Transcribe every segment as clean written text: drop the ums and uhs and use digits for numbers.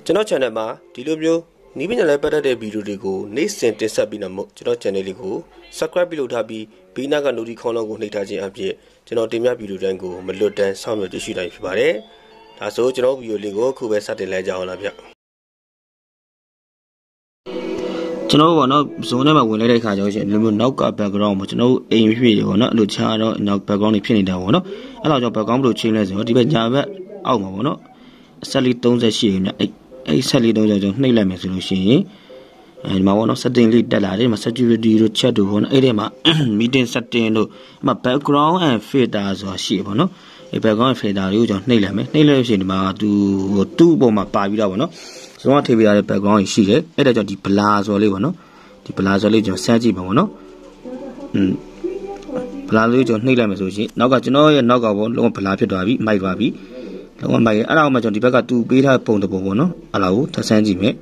ကျွန်တော် channel မှာဒီလိုမျိုးနီးပညာနဲ့ပတ်သက်တဲ့ဗီဒီယိုတွေကိုနေ့စဉ်တင်ဆက်ပြီးတော့မို့ကျွန်တော် channel လေးကို subscribe ပြုလုပ်ထားပြီးဘေးနားက notification ခေါင်းလုံးကိုနှိပ်ထားခြင်းအပြင်ကျွန်တော်တင်ပြဗီဒီယိုတိုင်းကိုမလွတ်တမ်းစောင့်မျှော်ကြည့်ရှုနိုင်ဖြစ်ပါတယ်။ဒါဆိုကျွန်တော်ဗီဒီယိုလေးကိုအခုပဲစတင်လိုက်ကြအောင်လားဗျ။ကျွန်တော်ကတော့ဇုံထဲမှာဝင်လိုက်တဲ့အခါကျတော့ဒီလိုမျိုးနောက်က background မှာကျွန်တော်အိမ်ဖြစ်ရပေါ့နော်အဲ့လိုခြားတော့နောက် background တွေဖြစ်နေတာပေါ့နော်အဲ့တော့ကျွန်တော် background ဘယ်လို change လဲဆိုတော့ဒီဘက်ညာဘက်အောက်မှာပေါ့နော်ဆက်လေး30ရှိရင်အဲ့ဆက်လေး30ကျွန်တော်နှိပ်လိုက်မယ်ဆိုလို့ရှိရင်ဒီမှာပေါ့နော် setting လေးတက်လာတယ်ဒီမှာ security တို့ chat တို့ပေါ့နော်အဲ့ဒီမှာ meeting setting တို့ဒီမှာ background and filter ဆိုတာရှိပေါ့နော်အဲ့ background and filter တွေကိုကျွန်တော်နှိပ်လိုက်မယ်နှိပ်လိုက်လို့ရှိရင်ဒီမှာသူ့အပေါ်မှာပါပြီးတော့ပေါ့နော်ကျွန်တော်ထည့်ပေးရတဲ့ background ကြီးရှိတယ်အဲ့ဒါကြောင့်ဒီ blur ဆိုလေးပေါ့နော်ဒီ blur ဆိုလေးကျွန်တော်ဆန်းကြည့်ပါပေါ့နော်blur လေးကျွန်တော်နှိပ်လိုက်မယ်ဆိုရှင်နောက်ကကျွန်တော်ရဲ့နောက်ကပေါ့လုံးဝ blur ဖြစ်သွားပြီမိုက်သွားပြီလုံးဝမိုက်အဲ့ဒါမှကျွန်တော်ဒီဘက်ကတူပေးထားပုံတပုံပေါ့နော်အဲ့ဒါကိုထပ်ဆန်းကြည့်မယ်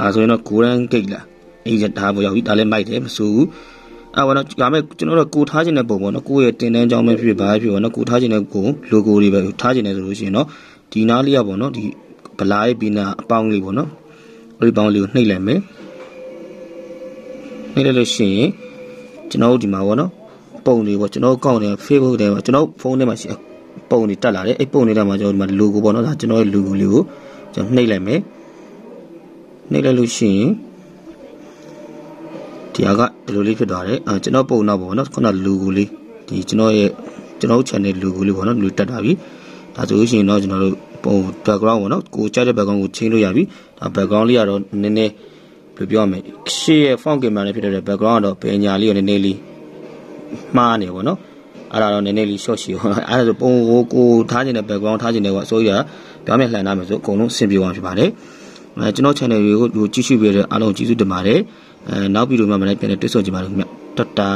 အဲ့ဆိုရင်တော့ golden gate လားအဲ့ဒီဒါပေါ်ရောက်ပြီဒါလည်းမိုက်တယ်မဆိုးဘူးအဲ့ပေါ့နော်ဒါမဲ့ကျွန်တော်တို့ကိုထားခြင်းတဲ့ပုံပေါ့နော်ကိုယ့်ရဲ့တင်တန်းကြောင်းပဲဖြစ်ဘာဖြစ်ပေါ့နော်ကိုထားခြင်းတဲ့ကို logo တွေပဲထားခြင်းတယ်ဆိုလို့ရှိရင်တော့ဒီနားလေးရပေါ့နော်ဒီဗလာရဲ့ဘီနာအပေါင်းလေးပေါ့နော်အဲ့ဒီပေါင်းလေးကိုနှိပ်လိုက်မယ်နှိပ်လိုက်လို့ရှိရင်ကျွန်တော်တို့ဒီမှာပေါ့နော်ပုံတွေပေါ့ကျွန်တော်ကောက်တယ် Facebook ထဲမှာကျွန်တော်ဖုန်းထဲမှာရှိပုံတွေတက်လာတယ်အဲ့ပုံတွေထဲမှာကျွန်တော်ဒီမှာ logo ပေါ့နော်ဒါကျွန်တော်ရဲ့ logo လေးကိုကျွန်တော်နှိပ်လိုက်မယ်နှိပ်လိုက်လို့ရှိရင်ဒီဟာကဒီလိုလေးဖြစ်သွားတယ်ကျွန်တော်ပုံတော့ပေါ့နော်ခုန logo လေးဒီကျွန်တော် channel logo လေးပေါ့နော်လူတက်သွားပြီဒါဆိုလို့ရှိရင်တော့ကျွန်တော်တို့ပုံ background ပေါ့နော်ကိုကြားတဲ့ background ကိုချင်းလို့ရပြီဒါ background လေးကတော့နည်းနည်းဘယ်ပြောရမလဲရှေ့ရဲ့ font camera နဲ့ဖြစ်တဲ့ background ကတော့ဘယ်ညာလေးကိုနည်းနည်းလေးမှားနေပေါ့နော်အဲ့ဒါတော့နည်းနည်းလေး short ရှိပေါ့အဲ့ဒါဆိုပုံကိုထားခြင်းတဲ့ background ထားခြင်းတဲ့ကအစိုးရပြောင်းပြန်လှန်ထားမယ်ဆိုအကုန်လုံးအဆင်ပြေသွားဖြစ်ပါတယ်ကျွန်တော် channel တွေကိုကြည့်ရှုပေးတဲ့အားလုံးကျေးဇူးတင်ပါတယ်နောက်ဗီဒီယိုမှာလည်းပြန်လည်တွေ့ဆုံကြပါလို့ခင်ဗျတတာ